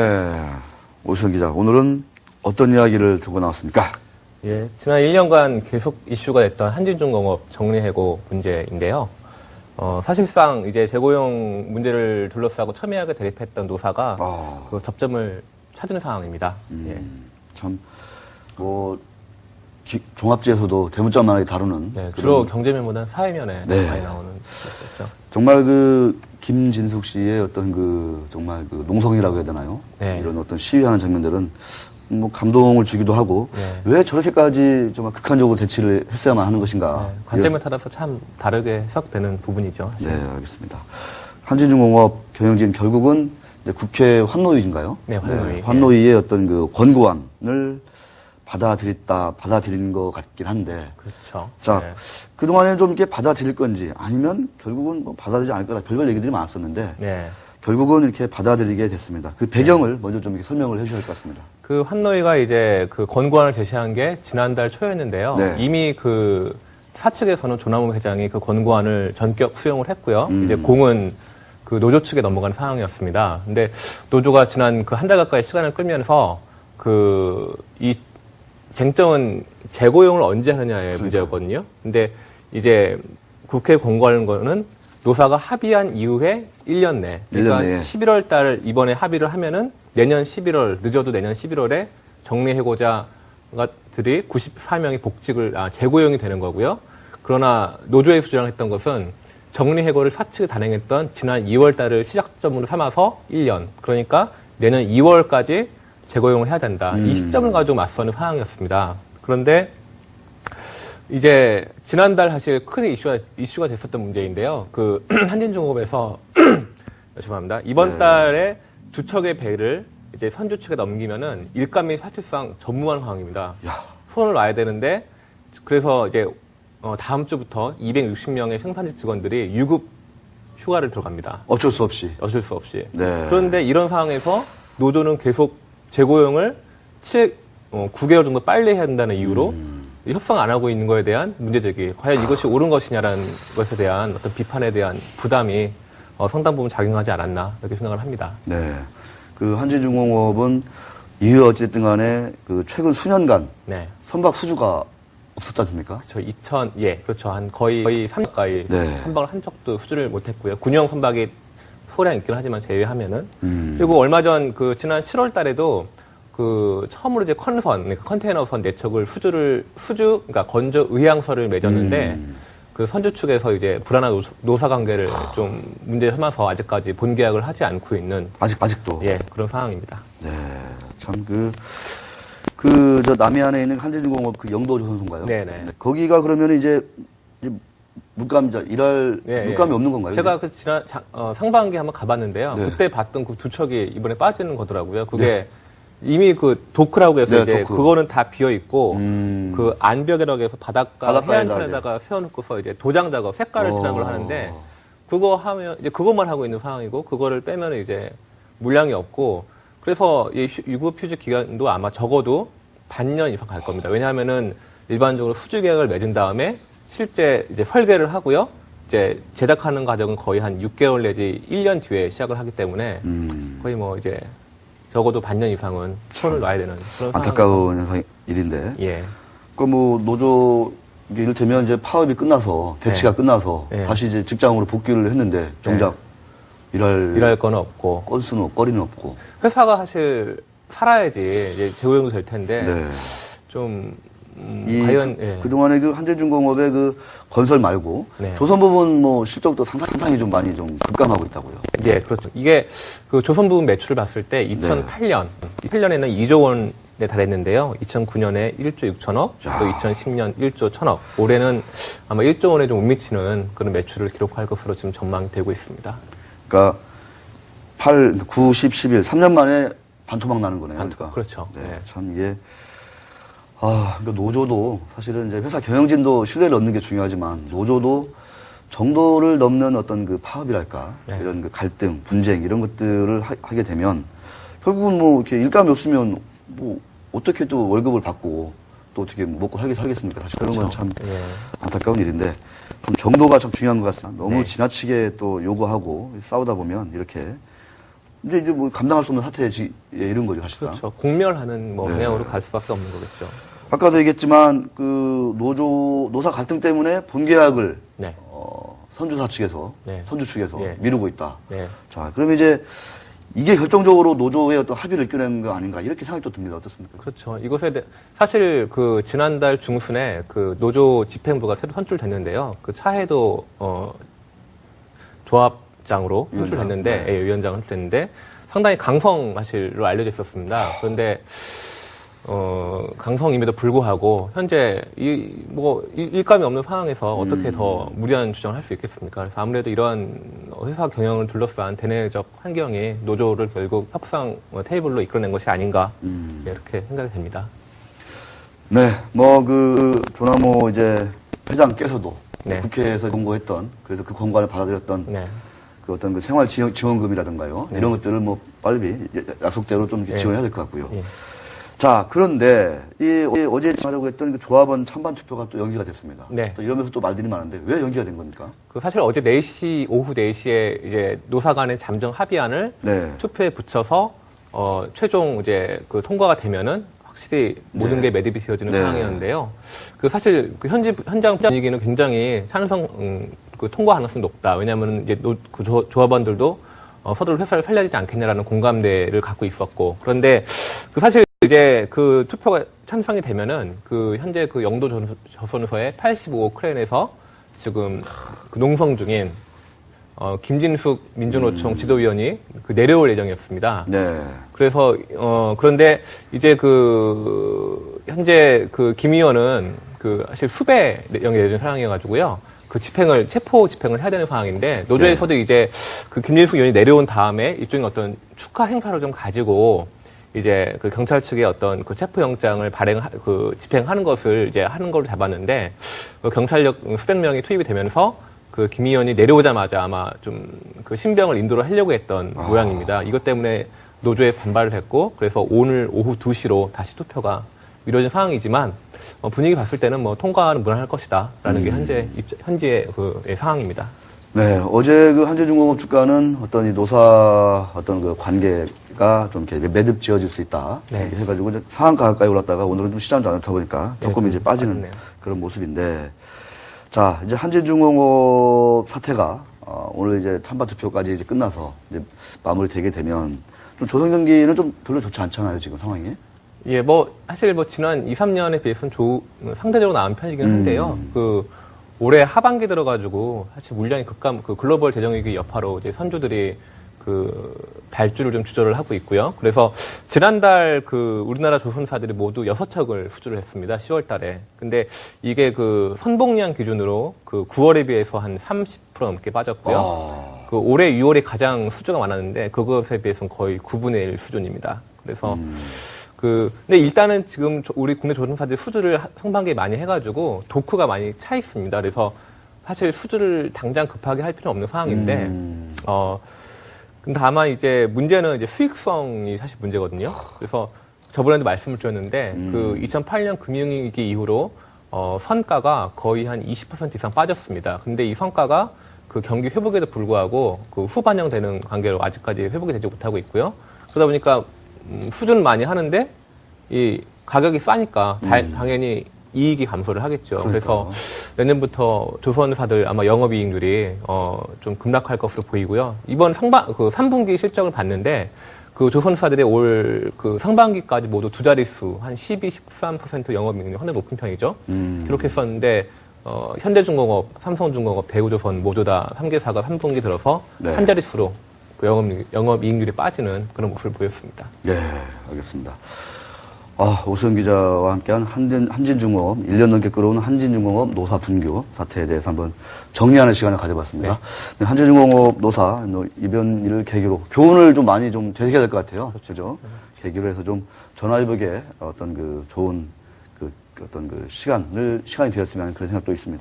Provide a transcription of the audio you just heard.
네, 오수영 기자, 오늘은 어떤 이야기를 들고 나왔습니까? 예, 지난 1년간 계속 이슈가 됐던 한진중공업 정리해고 문제인데요. 사실상 이제 재고용 문제를 둘러싸고 첨예하게 대립했던 노사가 그 접점을 찾은 상황입니다. 예. 참, 종합지에서도 대문짝만하게 다루는. 네, 주로 경제면보다는 사회면에 네. 많이 나오는 뉴스였죠. 정말 김진숙 씨의 어떤 정말 농성이라고 해야 되나요? 네. 이런 어떤 시위하는 장면들은 감동을 주기도 하고, 네. 왜 저렇게까지 정말 극한적으로 대치를 했어야만 하는 것인가. 네, 관점에 따라서 참 다르게 해석되는 부분이죠. 사실. 네, 알겠습니다. 한진중공업 경영진 결국은 이제 국회 환노위인가요? 네, 환노위. 네, 환노위의 어떤 권고안을 받아들인 것 같긴 한데. 그렇죠. 자, 네. 그동안에 좀 이렇게 받아들일 건지 아니면 결국은 받아들이지 않을 거다. 별별 얘기들이 많았었는데. 네. 결국은 이렇게 받아들이게 됐습니다. 그 배경을 먼저 좀 이렇게 설명을 해주셔야 할 것 같습니다. 그 환노위가 이제 그 권고안을 제시한 게 지난달 초였는데요. 네. 이미 그 사측에서는 조남욱 회장이 그 권고안을 전격 수용을 했고요. 이제 공은 그 노조 측에 넘어간 상황이었습니다. 근데 노조가 지난 그 한 달 가까이 시간을 끌면서 이 쟁점은 재고용을 언제 하느냐의 문제였거든요. 근데 이제 국회 권고하는 거는 노사가 합의한 이후에 1년 내, 그러니까 11월 달 이번에 합의를 하면은 내년 11월, 늦어도 내년 11월에 정리해고자들이 94명이 재고용이 되는 거고요. 그러나 노조에서 주장했던 것은 정리해고를 사측이 단행했던 지난 2월 달을 시작점으로 삼아서 1년. 그러니까 내년 2월까지 재고용을 해야 된다. 이 시점을 가지고 맞서는 상황이었습니다. 그런데 이제 지난달 사실 큰 이슈가 됐었던 문제인데요. 그 한진중공업에서 죄송합니다. 이번 달에 두 척의 배를 이제 선주 측에 넘기면은 일감이 사실상 전무한 상황입니다. 손을 놔야 되는데 그래서 이제 다음 주부터 260명의 생산지 직원들이 유급 휴가를 들어갑니다. 어쩔 수 없이. 네. 그런데 이런 상황에서 노조는 계속 재고용을 9개월 정도 빨리 해야 한다는 이유로 협상 안 하고 있는 거에 대한 문제제기, 과연 이것이 옳은 것이냐라는 것에 대한 어떤 비판에 대한 부담이 상당 부분 작용하지 않았나 이렇게 생각을 합니다. 네, 그 한진중공업은 이유 어쨌든 간에 그 최근 수년간 네. 선박 수주가 없었지 않습니까? 그렇죠. 한 거의 3년 가까이 네. 선박을 한 척도 수주를 못했고요. 군용 선박이 소량 있긴 하지만 제외하면은 그리고 얼마 전 지난 7월 달에도 처음으로 이제 컨테이너선 4척을 그러니까 건조 의향서를 맺었는데 그 선주 측에서 이제 불안한 노사 관계를 좀 문제 삼아서 아직까지 본계약을 하지 않고 있는 아직도 예, 그런 상황입니다. 네, 참 저 남해안에 있는 한진중공업 영도조선소인가요? 네네. 거기가 그러면 이제 물감이 없는 건가요? 제가 지난 상반기에 한번 가봤는데요. 네. 그때 봤던 그 두 척이 이번에 빠지는 거더라고요. 그게 이미 도크라고 해서 이제 도크. 그거는 다 비어 있고 그 안벽이라고 해서 바닷가 해안선에다가 세워놓고서 이제 도장 작업 색깔을 칠한 걸 하는데 그거 하면 이제 그것만 하고 있는 상황이고 그거를 빼면 이제 물량이 없고 그래서 이 유급 휴직 기간도 아마 적어도 반년 이상 갈 겁니다. 왜냐하면은 일반적으로 수주 계약을 맺은 다음에 실제 이제 설계를 하고요. 이제 제작하는 과정은 거의 한 6개월 내지 1년 뒤에 시작을 하기 때문에 거의 이제 적어도 반년 이상은 손을 놔야 되는 그런 안타까운 일인데. 예. 노조 이를테면 이제 파업이 끝나서 대치가 끝나서 다시 이제 직장으로 복귀를 했는데 정작 일할 거는 없고 거리는 없고 회사가 사실 살아야지 이제 재고용도 될 텐데 좀 과연 그동안에 한진중공업의 건설 말고 조선부분 실적도 상당히 좀 많이 좀 급감하고 있다고요. 예, 그렇죠. 이게 조선부분 매출을 봤을 때 2008년에는 2조 원에 달했는데요. 2009년에 1조 6천억, 또 2010년 1조 1천억. 올해는 아마 1조 원에 좀 못 미치는 그런 매출을 기록할 것으로 지금 전망이 되고 있습니다. 그러니까 9, 10, 11, 3년 만에 반토막 나는 거네요. 그러니까. 그렇죠. 참 이게 그러니까 노조도 사실은 이제 회사 경영진도 신뢰를 얻는 게 중요하지만 노조도 정도를 넘는 어떤 파업이랄까 이런 갈등, 분쟁 이런 것들을 하게 되면 결국은 이렇게 일감이 없으면 어떻게 또 월급을 받고 또 어떻게 먹고 살겠습니까? 사실 그런 건 참 안타까운 일인데 좀 정도가 참 중요한 것 같습니다. 너무 지나치게 또 요구하고 싸우다 보면 이렇게 이제 뭐 감당할 수 없는 사태에 이른 거죠, 사실상. 그렇죠. 공멸하는 뭐 네. 방향으로 갈 수밖에 없는 거겠죠. 아까도 얘기했지만 노사 갈등 때문에 본계약을 네. 선주사 측에서 네. 선주 측에서 네. 미루고 있다. 네. 자, 그럼 이제 이게 결정적으로 노조의 어떤 합의를 이끌어낸 거 아닌가 이렇게 생각이 또 듭니다. 어떻습니까? 그렇죠. 사실 그 지난달 중순에 그 노조 집행부가 새로 선출됐는데요. 그 차해도 조합장으로 선출됐는데, 네. 예, 위원장 선출됐는데 상당히 강성하실로 알려져 있었습니다. 그런데 강성임에도 불구하고 현재 일감이 없는 상황에서 어떻게 더 무리한 주장을 할 수 있겠습니까? 그래서 아무래도 이러한 회사 경영을 둘러싼 대내적 환경이 노조를 결국 협상 테이블로 이끌어낸 것이 아닌가 이렇게 생각이 됩니다. 네, 조남호 이제 회장께서도 네. 국회에서 권고했던 그래서 그 권고안을 받아들였던 네. 그 어떤 그 생활 지원금이라든가요. 네. 이런 것들을 뭐 빨리 약속대로 좀 네. 지원해야 될 것 같고요. 예. 자, 그런데 어제 하려고 했던 그 조합원 찬반 투표가 또 연기가 됐습니다. 네. 또 이러면서 또 말들이 많은데 왜 연기가 된 겁니까? 사실 어제 오후 4시에 이제 노사 간의 잠정 합의안을 네. 투표에 붙여서 최종 이제 그 통과가 되면은 확실히 모든 네. 게 매듭이 지어지는 네. 상황이었는데요. 사실 그 현장 분위기는 굉장히 그 통과 가능성이 높다. 왜냐하면 이제 조합원들도 서둘러 회사를 살려야 되지 않겠냐라는 공감대를 갖고 있었고, 그런데 사실 이제 그 투표가 찬성이 되면은 현재 영도 조선소의 85호 크레인에서 지금 그 농성 중인 김진숙 민주노총 지도위원이 내려올 예정이었습니다. 네. 그래서 그런데 이제 현재 김 의원은 사실 수배 영의 상황이어가지고요. 체포 집행을 해야 되는 상황인데, 노조에서도 네. 이제 김진숙 의원이 내려온 다음에 일종의 어떤 축하 행사를 좀 가지고 이제 경찰 측의 어떤 체포 영장을 집행하는 것을 이제 하는 걸로 잡았는데, 경찰력 수백 명이 투입이 되면서 김 의원이 내려오자마자 아마 좀 신병을 인도를 하려고 했던 모양입니다. 이것 때문에 노조에 반발을 했고, 그래서 오늘 오후 2시로 다시 투표가 미뤄진 상황이지만, 분위기 봤을 때는 통과는 무난할 것이다라는 게 현재의 상황입니다. 네, 어제 한재중공업 주가는 어떤 이 노사 어떤 관계가 좀 이렇게 매듭 지어질 수 있다. 네. 이렇게 해가지고 이제 상한가 가까이 올랐다가 오늘은 좀 시장 안 좋다 보니까 조금 네, 이제 빠지는 빠졌네요. 그런 모습인데, 자, 이제 한재중공업 사태가 오늘 이제 찬반 투표까지 이제 끝나서 이제 마무리되게 되면 좀 조선 경기는 좀 별로 좋지 않잖아요, 지금 상황이. 예, 사실 지난 2, 3년에 비해서는 상대적으로 나은 편이긴 한데요. 올해 하반기 들어가지고 사실 물량이 글로벌 재정위기 여파로 이제 선주들이 발주를 좀 주저를 하고 있고요. 그래서 지난달 우리나라 조선사들이 모두 6척을 수주를 했습니다. 10월 달에. 근데 이게 선봉량 기준으로 9월에 비해서 한 30% 넘게 빠졌고요. 올해 6월에 가장 수주가 많았는데 그것에 비해서는 거의 9분의 1 수준입니다. 그래서 근데 일단은 지금 우리 국내 조선사들이 수주를 상반기에 많이 해가지고 도크가 많이 차 있습니다. 그래서 사실 수주를 당장 급하게 할 필요는 없는 상황인데, 다만 이제 문제는 이제 수익성이 사실 문제거든요. 그래서 저번에도 말씀을 드렸는데, 2008년 금융위기 이후로, 선가가 거의 한 20% 이상 빠졌습니다. 근데 이 성과가 경기 회복에도 불구하고 후반영되는 관계로 아직까지 회복이 되지 못하고 있고요. 그러다 보니까 수주는 많이 하는데 이 가격이 싸니까 당연히 이익이 감소를 하겠죠. 그래서 내년부터 조선사들 아마 영업이익률이 좀 급락할 것으로 보이고요. 이번 3분기 실적을 봤는데 조선사들의 올 상반기까지 모두 두 자릿수 한 12, 13% 영업이익률이 상당히 높은 편이죠. 기록했었는데 현대중공업, 삼성중공업, 대우조선 모두 다 3개사가 3분기 들어서 네. 한 자릿수로 영업이익률이 빠지는 그런 모습을 보였습니다. 네, 알겠습니다. 오수영 기자와 함께한 한진중공업, 1년 넘게 끌어온 한진중공업 노사 분규 사태에 대해서 한번 정리하는 시간을 가져봤습니다. 네. 한진중공업 노사 이번 일을 계기로 교훈을 좀 많이 좀 되새겨야 될 것 같아요. 그렇죠? 계기로 해서 좀 전화위복에 어떤 좋은 시간이 되었으면 하는 그런 생각도 있습니다.